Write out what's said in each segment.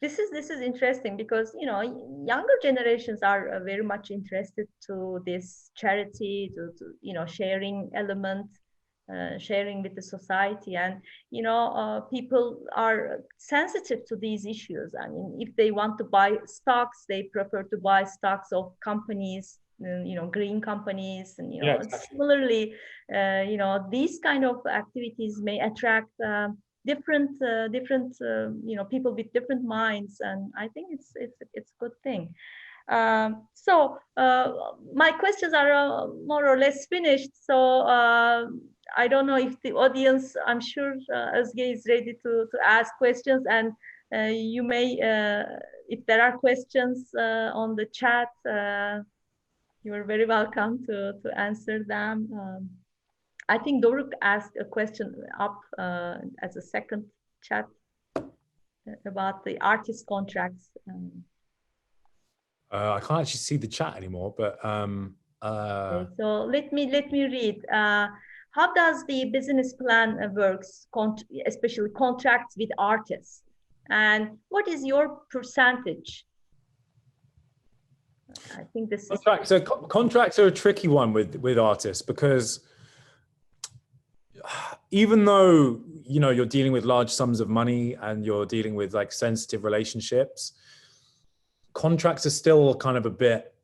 This is interesting because younger generations are very much interested to this charity, to sharing element, sharing with the society, and people are sensitive to these issues. I mean, if they want to buy stocks, they prefer to buy stocks of companies, green companies, and Yeah, exactly. similarly, these kind of activities may attract. Different people with different minds, and I think it's a good thing. My questions are more or less finished, so I don't know if the audience, I'm sure Özge is ready to ask questions, and you may if there are questions on the chat, you are very welcome to answer them. I think Doruk asked a question up as a second chat about the artist contracts. I can't actually see the chat anymore, but Okay, so let me read. How does the business plan works, especially contracts with artists, and what is your percentage? I think this is contracts are a tricky one with artists, because even though you're dealing with large sums of money and you're dealing with like sensitive relationships, contracts are still kind of a bit,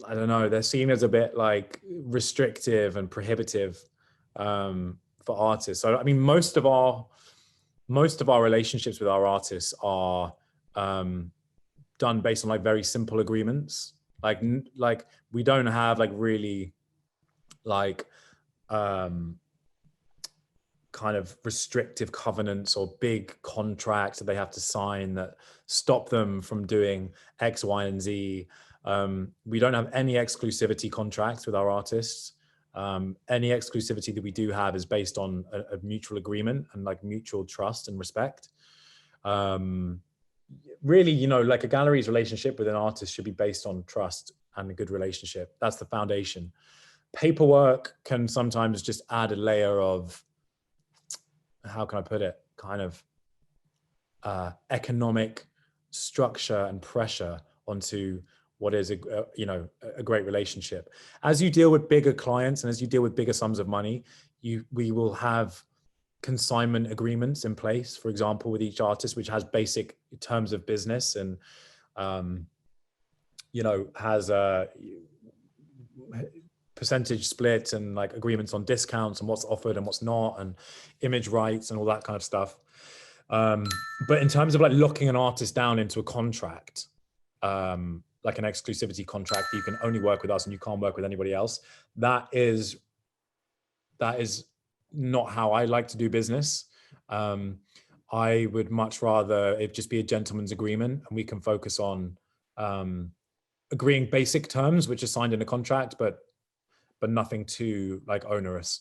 I don't know, they're seen as a bit like restrictive and prohibitive for artists. So I mean, most of our relationships with our artists are done based on like very simple agreements. Like we don't have like really like kind of restrictive covenants or big contracts that they have to sign that stop them from doing X, Y, and Z. We don't have any exclusivity contracts with our artists. Any exclusivity that we do have is based on a mutual agreement and like mutual trust and respect. Really, like a gallery's relationship with an artist should be based on trust and a good relationship. That's the foundation. Paperwork can sometimes just add a layer of, how can I put it, kind of economic structure and pressure onto what is a great relationship. As you deal with bigger clients and as you deal with bigger sums of money, we will have consignment agreements in place, for example, with each artist, which has basic terms of business and has a percentage split and like agreements on discounts and what's offered and what's not, and image rights and all that kind of stuff. But in terms of like locking an artist down into a contract, like an exclusivity contract, you can only work with us and you can't work with anybody else, that is not how I like to do business. I would much rather it just be a gentleman's agreement and we can focus on agreeing basic terms which are signed in a contract, but nothing too like onerous.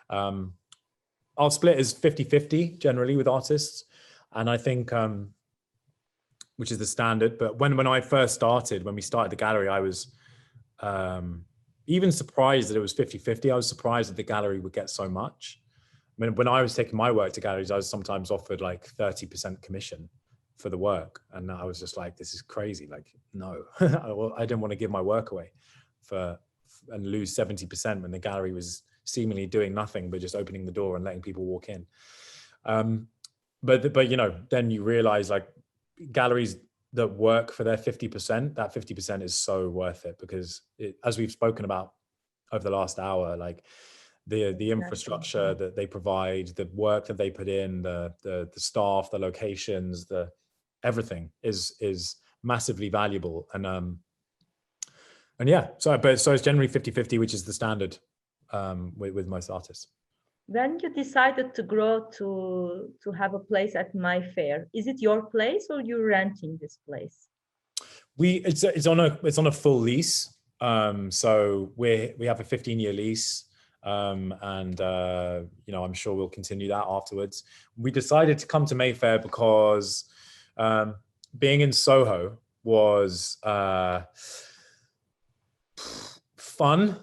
Our split is 50-50 generally with artists, and I think which is the standard. But when I first started, when we started the gallery, I was even surprised that it was 50-50. I was surprised that the gallery would get so much. I mean, when I was taking my work to galleries, I was sometimes offered like 30% commission for the work. And I was just like, this is crazy. Like, no, I didn't want to give my work away and lose 70% when the gallery was seemingly doing nothing but just opening the door and letting people walk in. But then you realize like galleries that work for their 50%, that 50% is so worth it, because as we've spoken about over the last hour, like the infrastructure that they provide, the work that they put in, the staff, the locations, everything is massively valuable. And yeah, so it's generally 50-50, which is the standard with most artists. When you decided to grow to have a place at My Fair, is it your place or you're renting this place? It's on a full lease. So we have a 15-year lease. And I'm sure we'll continue that afterwards. We decided to come to Mayfair because being in Soho was fun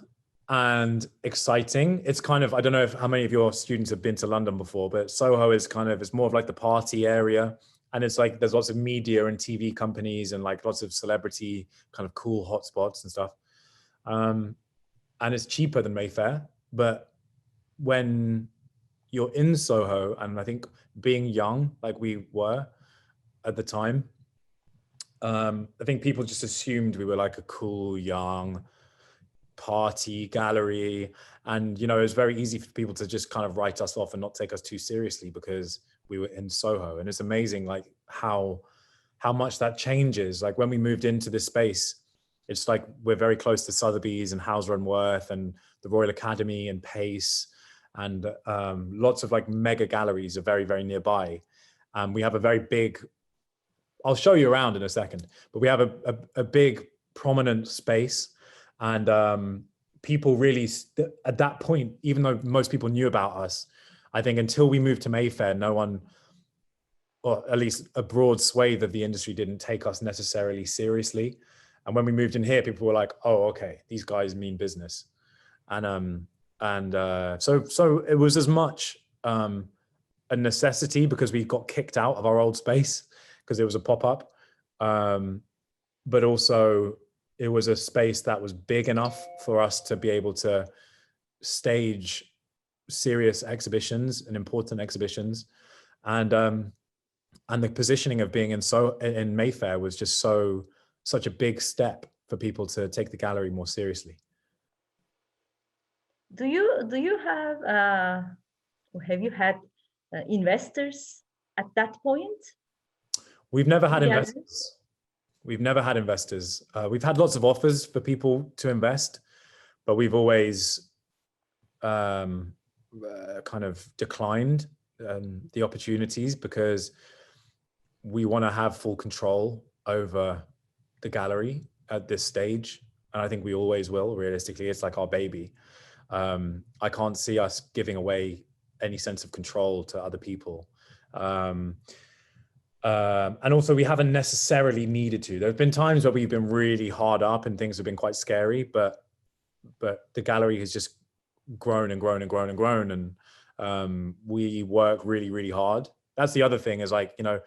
and exciting. It's kind of, I don't know how many of your students have been to London before, but Soho is it's more of like the party area. and it's like there's lots of media and TV companies and like lots of celebrity kind of cool hotspots and stuff. And it's cheaper than Mayfair, but when you're in Soho, and I think being young like we were at the time, I think people just assumed we were like a cool young party gallery, and you know, it was very easy for people to just kind of write us off and not take us too seriously because we were in Soho. And it's amazing like how much that changes. Like when we moved into this space, it's like we're very close to Sotheby's and Hauser and Wirth and the Royal Academy and Pace, and lots of like mega galleries are very, very nearby. We have a very big, I'll show you around in a second, but we have a big prominent space. And people really, at that point, even though most people knew about us, I think until we moved to Mayfair, no one, or at least a broad swathe of the industry, didn't take us necessarily seriously. And when we moved in here, people were like, oh, okay, these guys mean business. So it was as much a necessity because we got kicked out of our old space because it was a pop-up. But also it was a space that was big enough for us to be able to stage serious exhibitions and important exhibitions. And the positioning of being in Mayfair was just such a big step for people to take the gallery more seriously. Do you have or have you had investors at that point? We've never had investors. We've never had investors. We've had lots of offers for people to invest, but we've always kind of declined the opportunities because we want to have full control over the gallery at this stage. And I think we always will, realistically. It's like our baby. I can't see us giving away any sense of control to other people. And also we haven't necessarily needed to. There have been times where we've been really hard up and things have been quite scary, but the gallery has just grown and grown and grown and grown. And we work really, really hard. That's the other thing is like, you know,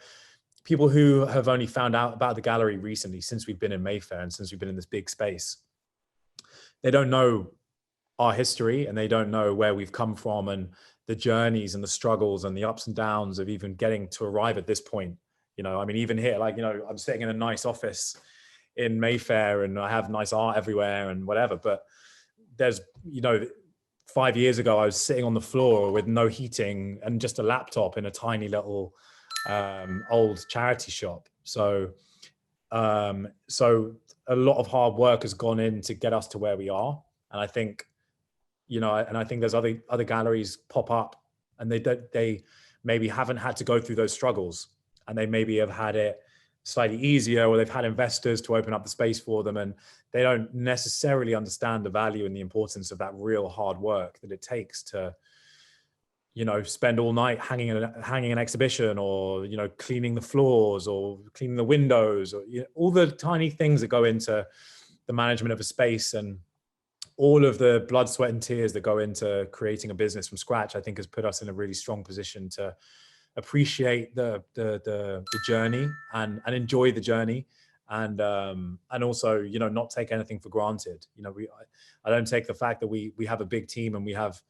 people who have only found out about the gallery recently, since we've been in Mayfair and since we've been in this big space, they don't know our history and they don't know where we've come from and the journeys and the struggles and the ups and downs of even getting to arrive at this point. You know, I mean, even here, like, you know, I'm sitting in a nice office in Mayfair and I have nice art everywhere and whatever, but there's, you know, 5 years ago, I was sitting on the floor with no heating and just a laptop in a tiny little old charity shop. So a lot of hard work has gone in to get us to where we are. And I think, you know, and I think there's other galleries pop up and they maybe haven't had to go through those struggles and they maybe have had it slightly easier, or they've had investors to open up the space for them, and they don't necessarily understand the value and the importance of that real hard work that it takes to, you know, spend all night hanging an exhibition, or, you know, cleaning the floors or cleaning the windows, or, you know, all the tiny things that go into the management of a space, and all of the blood, sweat and tears that go into creating a business from scratch, I think has put us in a really strong position to appreciate the journey and enjoy the journey. And also, you know, not take anything for granted. You know, I don't take the fact that we have a big team and we have,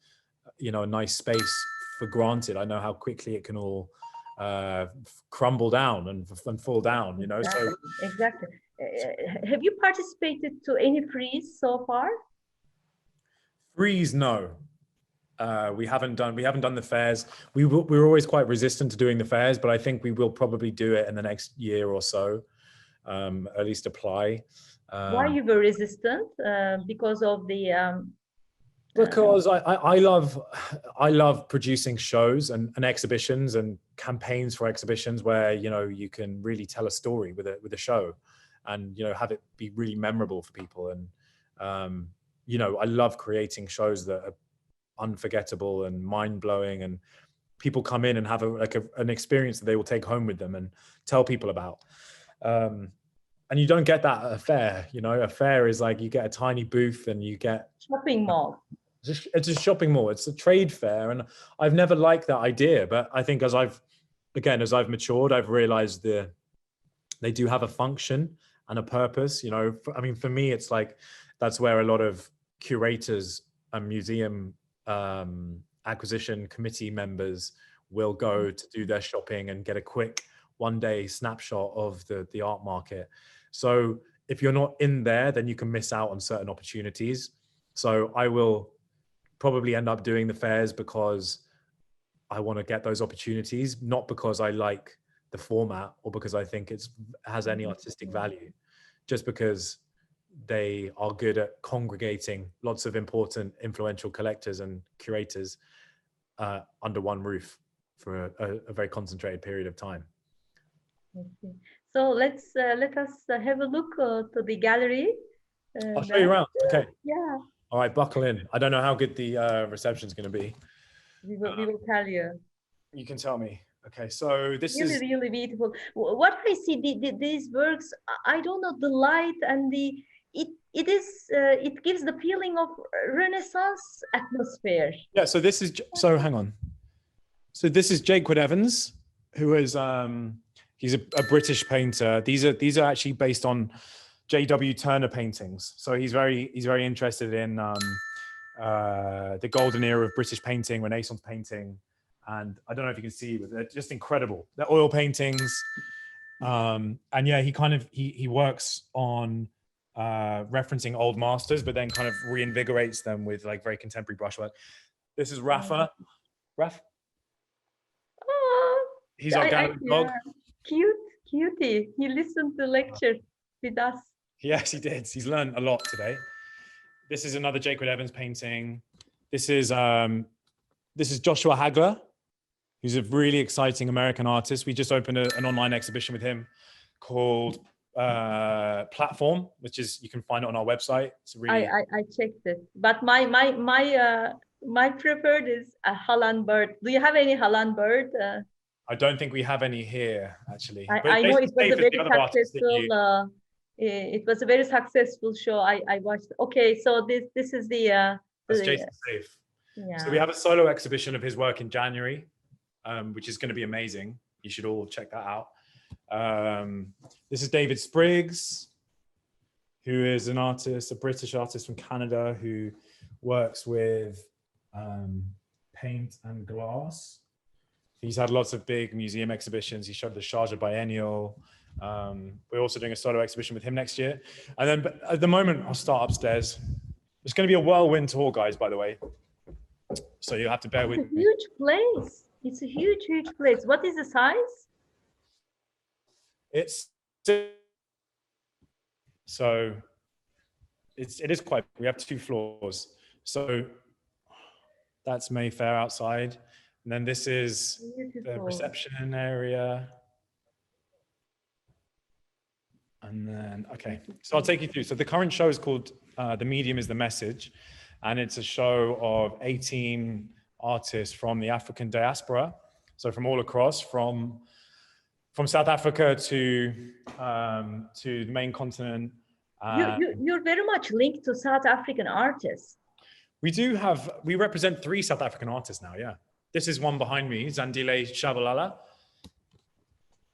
you know, a nice space for granted. I know how quickly it can all crumble down and fall down, you know. Exactly. So exactly. Have you participated to any frieze so far? Frieze, no. We haven't done the fairs. We're always quite resistant to doing the fairs, but I think we will probably do it in the next year or so, at least apply. Why you were resistant? Because of the because I love producing shows and exhibitions and campaigns for exhibitions where, you know, you can really tell a story with a show, and, you know, have it be really memorable for people. And you know, I love creating shows that are unforgettable and mind-blowing, and people come in and have an experience that they will take home with them and tell people about. And you don't get that at a fair. You know, a fair is like you get a tiny booth and you get shopping mall. It's a shopping mall. It's a trade fair, and I've never liked that idea. But I think as I've again, as I've matured, I've realized they do have a function and a purpose. You know, I mean, for me, it's like that's where a lot of curators and museum acquisition committee members will go to do their shopping and get a quick one-day snapshot of the art market. So if you're not in there, then you can miss out on certain opportunities. So I will probably end up doing the fairs because I want to get those opportunities, not because I like the format or because I think it has any artistic value, just because they are good at congregating lots of important, influential collectors and curators under one roof for a very concentrated period of time. Okay. So let us have a look to the gallery. I'll show you around. Okay. Yeah. All right, buckle in. I don't know how good the reception is going to be. We will tell you. You can tell me. Okay, so this really, is really beautiful. What I see, these works, I don't know, the light and it gives the feeling of Renaissance atmosphere. Yeah. So this is hang on. So this is Jaquid Evans, who is he's a British painter. These are actually based on J.W. Turner paintings. So he's very interested in the golden era of British painting, Renaissance painting. And I don't know if you can see, but they're just incredible. They're oil paintings. And yeah, he works on referencing old masters, but then kind of reinvigorates them with like very contemporary brushwork. This is Rafa. Raf? Oh, he's our gallery dog. Cutie. He listened to lecture with us. Yes, he did. He's learned a lot today. This is another Jaquid Evans painting. This is Joshua Hagler, who's a really exciting American artist. We just opened an online exhibition with him called Platform, which is, you can find it on our website. It's really... I checked it, but my preferred is a Holland bird. Do you have any Holland bird? I don't think we have any here, actually. I know it was a very successful. It was a very successful show. I watched. Okay, so this is the. That's Jason Safe. Yeah. So we have a solo exhibition of his work in January, which is going to be amazing. You should all check that out. This is David Spriggs, who is an artist, a British artist from Canada, who works with paint and glass. He's had lots of big museum exhibitions. He showed the Sharjah Biennial. We're also doing a solo exhibition with him next year. And then, but at the moment, I'll start upstairs. It's going to be a whirlwind tour, guys, by the way. So you have to bear with me. It's a huge place. It's a huge place. What is the size? It is quite, we have 2 floors. So that's Mayfair outside. And then this is the reception area. And then, okay, so I'll take you through. So the current show is called The Medium is the Message. And it's a show of 18 artists from the African diaspora. So from all across, from South Africa to the main continent. You're very much linked to South African artists. We represent 3 South African artists now, yeah. This is one behind me, Zandile Shabalala.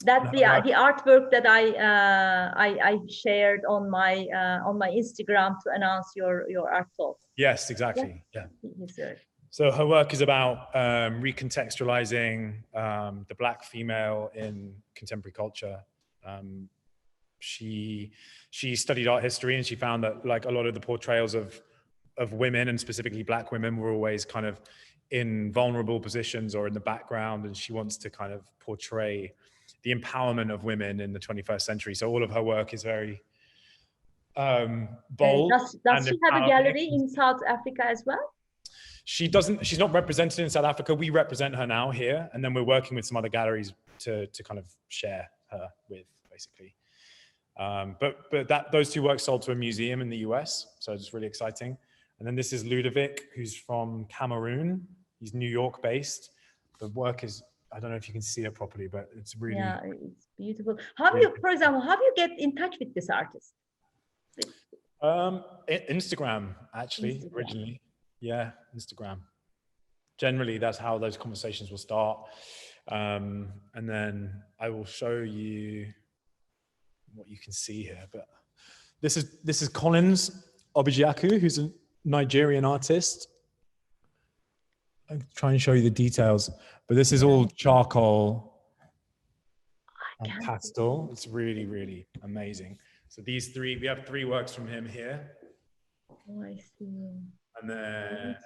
That's the artwork that I shared on my Instagram to announce your art talk. Yes, exactly. Yeah. Yes, so her work is about recontextualizing the Black female in contemporary culture. She studied art history, and she found that like a lot of the portrayals of women, and specifically Black women, were always kind of in vulnerable positions or in the background, and she wants to kind of portray the empowerment of women in the 21st century. So all of her work is very bold. Does she have a gallery in South Africa as well? She doesn't. She's not represented in South Africa. We represent her now here, and then we're working with some other galleries to kind of share her with, basically. But those 2 works sold to a museum in the US, so it's really exciting. And then this is Ludovic, who's from Cameroon. He's New York based. The work is, I don't know if you can see it properly, but it's really... Yeah, it's beautiful. For example, how do you get in touch with this artist? Instagram, actually, originally. Yeah, Instagram. Generally, that's how those conversations will start. And then I will show you what you can see here. But this is Collins Obijaku, who's a Nigerian artist. I'll try and show you the details, but this is all charcoal and pastel. It's really, really amazing. So we have 3 works from him here. Oh, I see. And then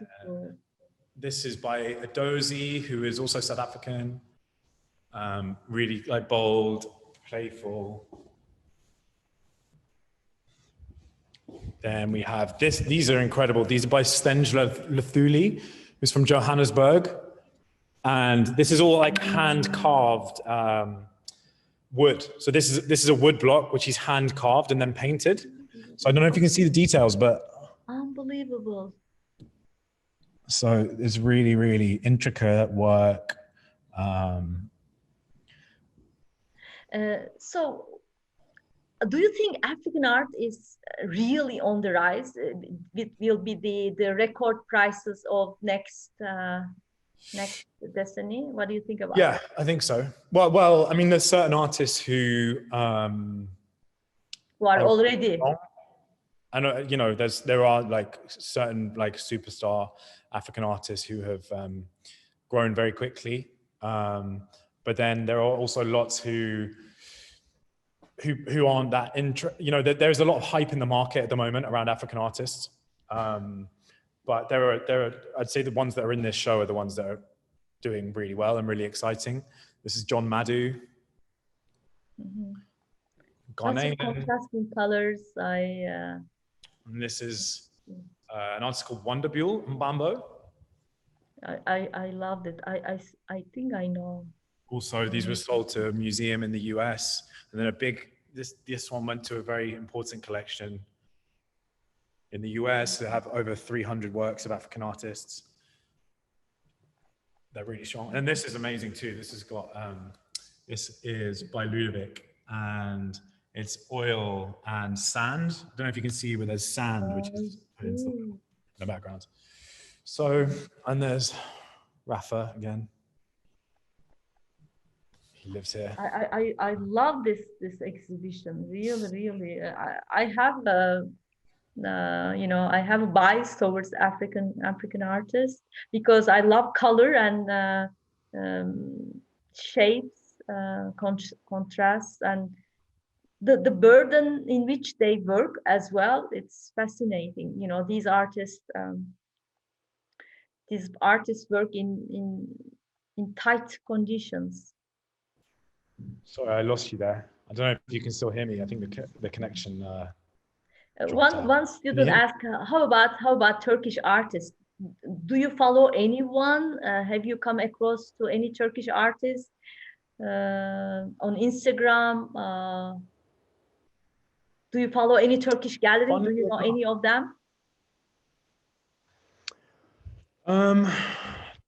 this is by Adozi, who is also South African. Really like bold, playful. Then we have this. These are incredible. These are by Stenjla Luthuli, who's from Johannesburg. And this is all like hand carved wood. So this is a wood block, which is hand carved and then painted. So I don't know if you can see the details, but unbelievable. So it's really, really intricate work. So do you think African art is really on the rise? It will be the record prices of next destiny. What do you think about that? I think so. Well, I mean, there's certain artists who are already. I know, you know, there are like certain like superstar African artists who have grown very quickly, but then there are also lots who aren't that you know, there's a lot of hype in the market at the moment around African artists, but there are I'd say the ones that are in this show are the ones that are doing really well and really exciting. This is John Madu. Lots of contrasting colors. And this is an artist called Wonderbule Mbambo. I loved it. I think I know. Also, these were sold to a museum in the US, and then this one went to a very important collection in the US. They have over 300 works of African artists. They're really strong. And this is amazing too. This has got, this is by Ludovic, and it's oil and sand. I don't know if you can see where there's sand, which is put in the background. So, and there's Rafa again. He lives here. I love this exhibition. Really. I have you know, I have a bias towards African artists because I love color and shapes, contrasts, and the burden in which they work as well. It's fascinating. You know, these artists work in tight conditions. Sorry, I lost you there. I don't know if you can still hear me. I think the connection. One student asked, how about Turkish artists? Do you follow anyone? Have you come across to any Turkish artists on Instagram? Do you follow any Turkish gallery? Do you know any of them?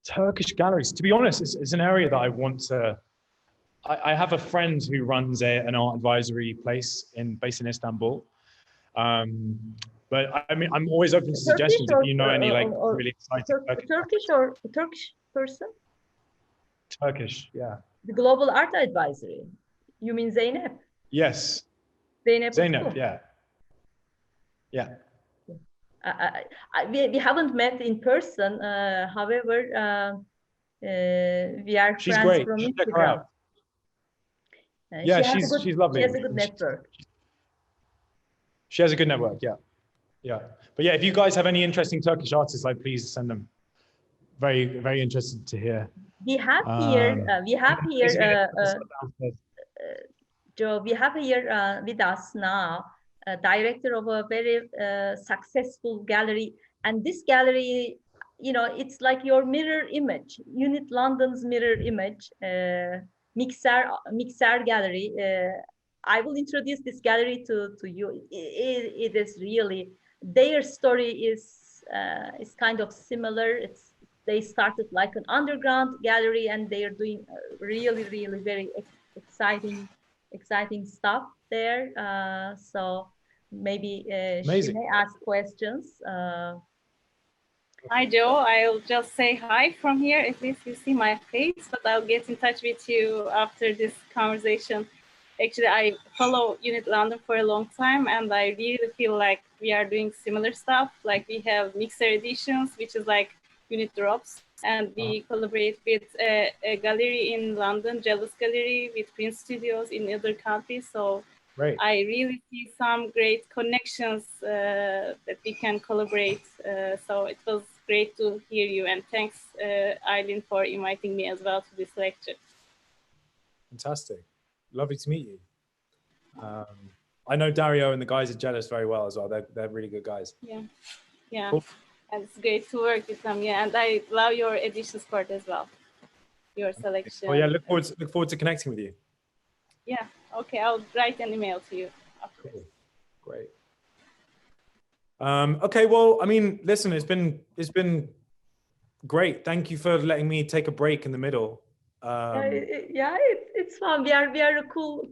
Turkish galleries. To be honest, it's an area that I want to. I have a friend who runs an art advisory place based in Istanbul. But I mean, I'm always open to suggestions if you know any like really exciting Turkish person. Turkish, yeah. The Global Art Advisory. You mean Zeynep? Yes. Zeynep, yeah. Yeah. We haven't met in person. However, we are she's friends great. from Check Instagram. her out. Yeah, she's lovely. She has a good network. She has a good network, yeah. But yeah, if you guys have any interesting Turkish artists, like please send them. Very, very interested to hear. We have here, Joe. We have here with us now director of a very successful gallery, and this gallery, you know, it's like your mirror image. Unit London's mirror image. Mixer Gallery. I will introduce this gallery to you. It is really, their story is kind of similar. They started like an underground gallery, and they are doing really very exciting stuff there. So maybe she may ask questions. Hi, Joe. I'll just say hi from here. At least you see my face, but I'll get in touch with you after this conversation. Actually, I follow Unit London for a long time, and I really feel like we are doing similar stuff. Like we have mixer editions, which is like unit drops, and we collaborate with a gallery in London, Jealous Gallery, with Prince Studios in other countries. So Great. I really see some great connections that we can collaborate. So it was great to hear you, and thanks, Eileen, for inviting me as well to this lecture. Fantastic. Lovely to meet you. I know Dario and the guys at Jealous very well as well. They're really good guys. Yeah, yeah. Cool. And it's great to work with them. Yeah, and I love your editions part as well. Your selection. Oh yeah, look forward to connecting with you. Yeah. Okay, I'll write an email to you after. Cool. Great. Okay, well, I mean, listen, it's been great. Thank you for letting me take a break in the middle. Yeah, it's fun. We are a cool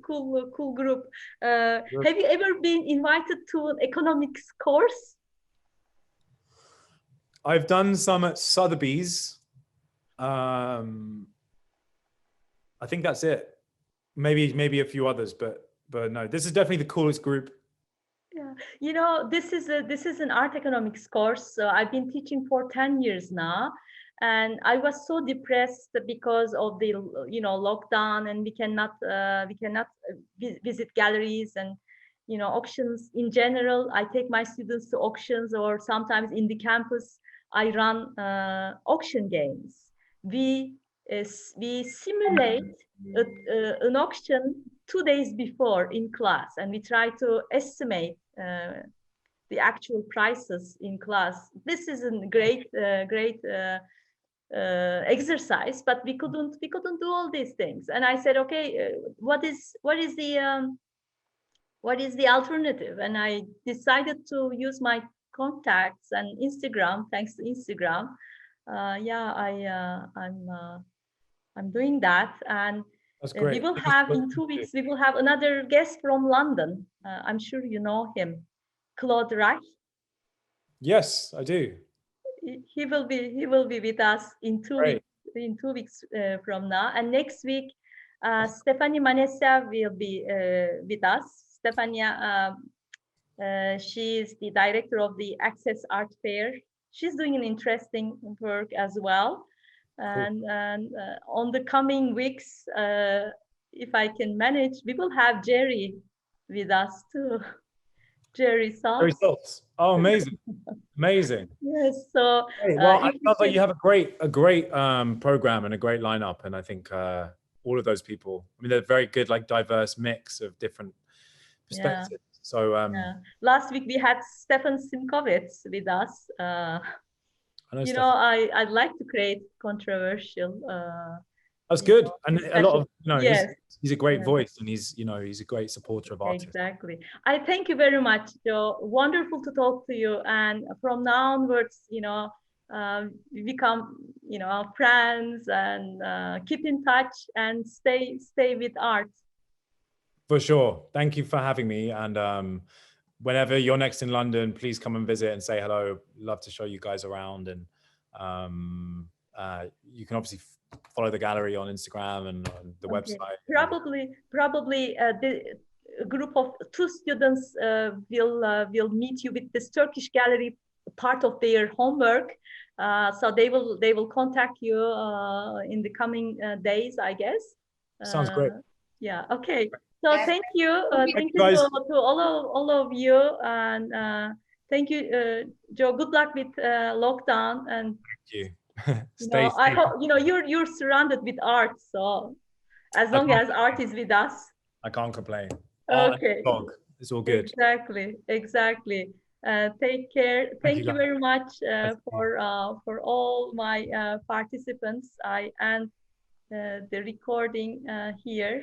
group. Have you ever been invited to an economics course? I've done some at Sotheby's. I think that's it. Maybe a few others, but no, this is definitely the coolest group. Yeah, you know, this is an art economics course. So I've been teaching for 10 years now, and I was so depressed because of the lockdown, and we cannot visit galleries and auctions in general. I take my students to auctions, or sometimes in the campus I run auction games. We simulate an auction 2 days before in class, and we try to estimate the actual prices in class. This is a great exercise, but we couldn't do all these things. And I said, okay, what is the alternative? And I decided to use my contacts and Instagram. Thanks to Instagram, I'm doing that. And that's great. We will have in 2 weeks. We will have another guest from London. I'm sure you know him, Claude Reich. Yes, I do. He will be with us in 2 Great. weeks. In 2 weeks from now, and next week, Stephanie Manessa will be with us. Stephania, she is the director of the Access Art Fair. She's doing an interesting work as well. And on the coming weeks, if I can manage, we will have Jerry with us too. Jerry Saltz. Oh, amazing. Amazing. Yes. So well, I felt like you have a great program and a great lineup, and I think all of those people, I mean, they're very good, like diverse mix of different perspectives. Yeah. So last week we had Stefan Simkovitz with us. I'd like to create controversial. That's good, and a lot of yes. he's a great voice, and he's a great supporter of artists. Exactly. I thank you very much, Joe. Wonderful to talk to you, and from now onwards, we become friends, and keep in touch and stay with art. For sure. Thank you for having me, and whenever you're next in London, please come and visit and say hello. Love to show you guys around, and you can obviously follow the gallery on Instagram and on the website. Probably the group of 2 students will meet you with this Turkish gallery, part of their homework. So they will contact you in the coming days, I guess. Sounds great. Yeah. Okay. So thank you. Thank you guys. to all of you, and thank you, Joe. Good luck with lockdown, and thank you. I hope you're surrounded with art. So as long as art is with us, I can't complain. Okay. It's all good. Exactly. Take care. Thank you very much for all my participants. I end the recording here.